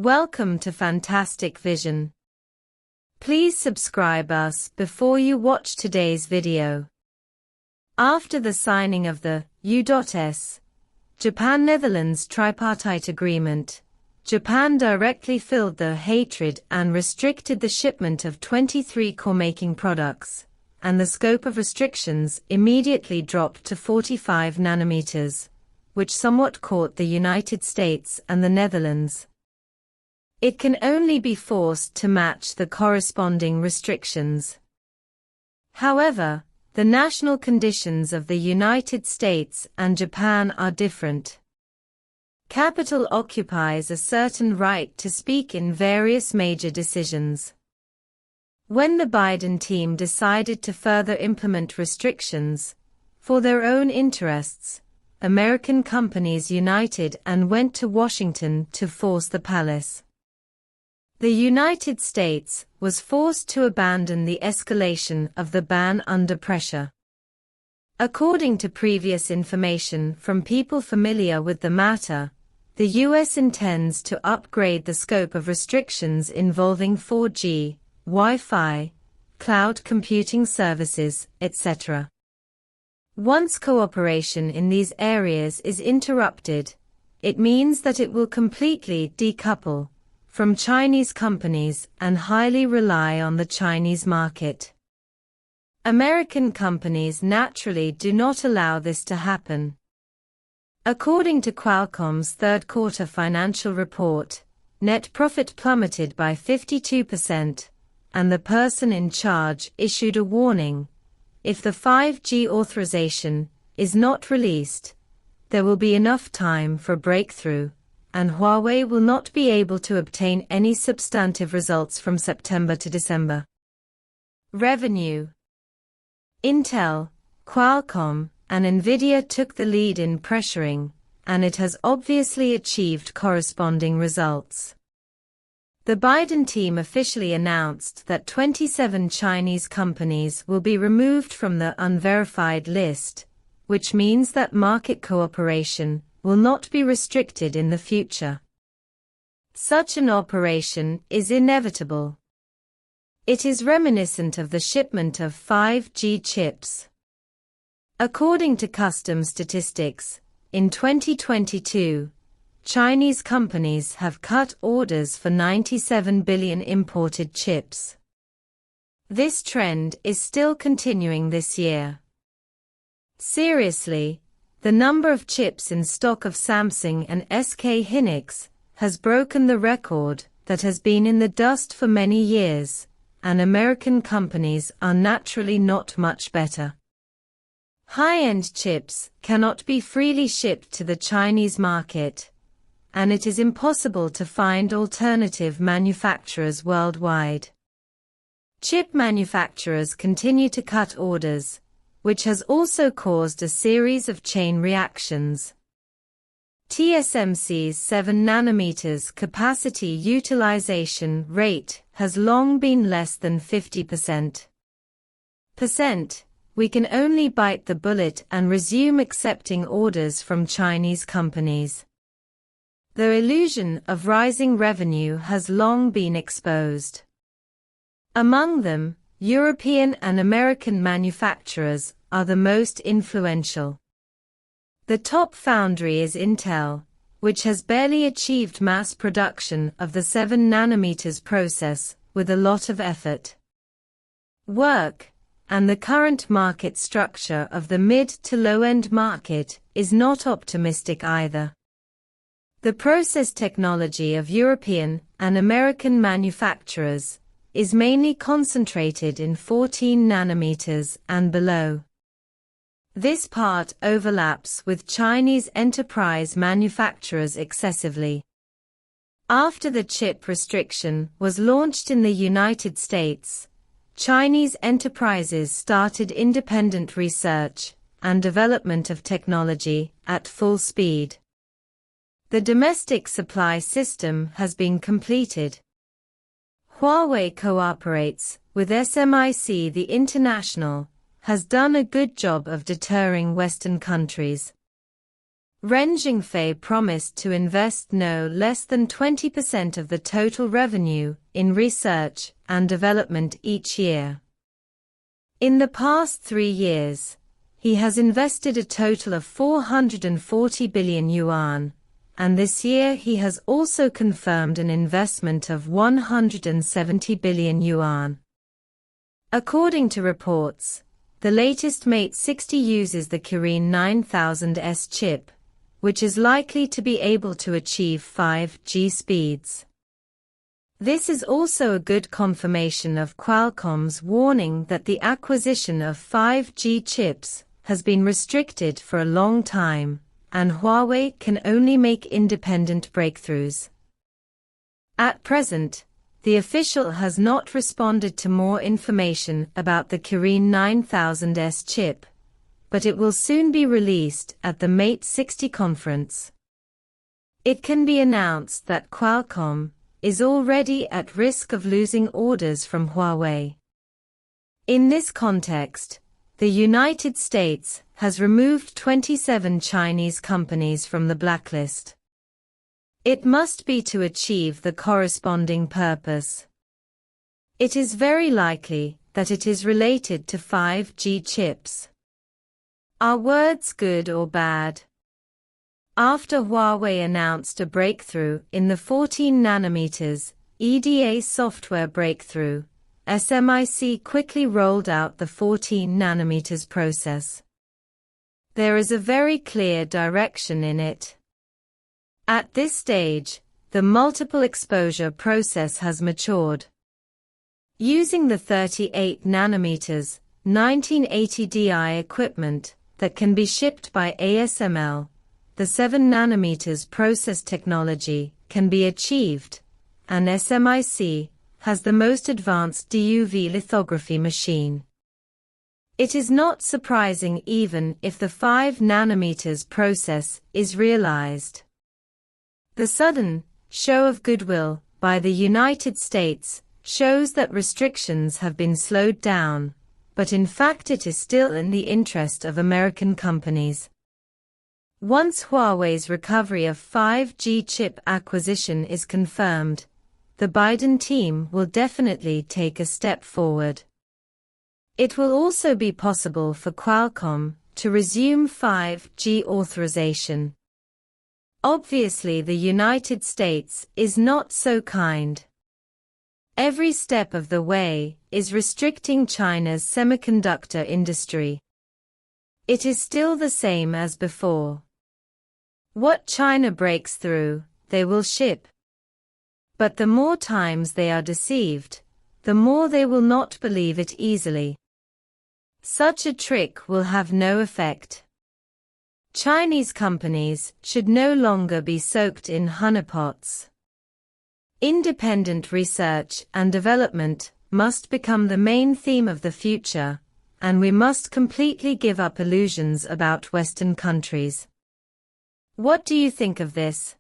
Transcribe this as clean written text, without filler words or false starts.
Welcome to Fantastic Vision. Please subscribe us before you watch today's video. After the signing of the U.S. Japan-Netherlands tripartite agreement, Japan directly filled the hatred and restricted the shipment of 23 car-making products, and the scope of restrictions immediately dropped to 45 nanometers, which somewhat caught the United States and the Netherlands. It can only be forced to match the corresponding restrictions. However, the national conditions of the United States and Japan are different. Capital occupies a certain right to speak in various major decisions. When the Biden team decided to further implement restrictions, for their own interests, American companies united and went to Washington to force the palace. The United States was forced to abandon the escalation of the ban under pressure. According to previous information from people familiar with the matter, the U.S. intends to upgrade the scope of restrictions involving 4G, Wi-Fi, cloud computing services, etc. Once cooperation in these areas is interrupted, it means that it will completely decouple from Chinese companies and highly rely on the Chinese market. American companies naturally do not allow this to happen. According to Qualcomm's third-quarter financial report, net profit plummeted by 52%, and the person in charge issued a warning: if the 5G authorization is not released, there will be enough time for breakthrough, and Huawei will not be able to obtain any substantive results from September to December. Revenue. Intel, Qualcomm, and Nvidia took the lead in pressuring, and it has obviously achieved corresponding results. The Biden team officially announced that 27 Chinese companies will be removed from the unverified list, which means that market cooperation will not be restricted in the future. Such an operation is inevitable. It is reminiscent of the shipment of 5G chips. According to customs statistics, in 2022, Chinese companies have cut orders for 97 billion imported chips. This trend is still continuing this year. Seriously, the number of chips in stock of Samsung and SK Hynix has broken the record that has been in the dust for many years, and American companies are naturally not much better. High-end chips cannot be freely shipped to the Chinese market, and it is impossible to find alternative manufacturers worldwide. Chip manufacturers continue to cut orders, which has also caused a series of chain reactions. TSMC's 7 nanometers capacity utilization rate has long been less than 50%. We can only bite the bullet and resume accepting orders from Chinese companies. The illusion of rising revenue has long been exposed. Among them, European and American manufacturers are the most influential. The top foundry is Intel, which has barely achieved mass production of the 7 nanometers process with a lot of effort. Work, and the current market structure of the mid to low-end market is not optimistic either. The process technology of European and American manufacturers is mainly concentrated in 14 nanometers and below. This part overlaps with Chinese enterprise manufacturers excessively. After the chip restriction was launched in the United States, Chinese enterprises started independent research and development of technology at full speed. The domestic supply system has been completed. Huawei cooperates with SMIC. The International has done a good job of deterring Western countries. Ren Zhengfei promised to invest no less than 20% of the total revenue in research and development each year. In the past 3 years, he has invested a total of 440 billion yuan, and this year he has also confirmed an investment of 170 billion yuan. According to reports, the latest Mate 60 uses the Kirin 9000S chip, which is likely to be able to achieve 5G speeds. This is also a good confirmation of Qualcomm's warning that the acquisition of 5G chips has been restricted for a long time, and Huawei can only make independent breakthroughs. At present, the official has not responded to more information about the Kirin 9000S chip, but it will soon be released at the Mate 60 conference. It can be announced that Qualcomm is already at risk of losing orders from Huawei. In this context, the United States has removed 27 Chinese companies from the blacklist. It must be to achieve the corresponding purpose. It is very likely that it is related to 5G chips. Are words good or bad? After Huawei announced a breakthrough in the 14 nanometers EDA software breakthrough, SMIC quickly rolled out the 14 nanometers process. There is a very clear direction in it. At this stage, the multiple exposure process has matured. Using the 38 nanometers 1980 Di equipment that can be shipped by ASML, the 7 nanometers process technology can be achieved, and SMIC has the most advanced DUV lithography machine. It is not surprising even if the 5 nanometers process is realized. The sudden show of goodwill by the United States shows that restrictions have been slowed down, but in fact it is still in the interest of American companies. Once Huawei's recovery of 5G chip acquisition is confirmed, the Biden team will definitely take a step forward. It will also be possible for Qualcomm to resume 5G authorization. Obviously, the United States is not so kind. Every step of the way is restricting China's semiconductor industry. It is still the same as before. What China breaks through, they will ship. But the more times they are deceived, the more they will not believe it easily. Such a trick will have no effect. Chinese companies should no longer be soaked in honeypots. Independent research and development must become the main theme of the future, and we must completely give up illusions about Western countries. What do you think of this?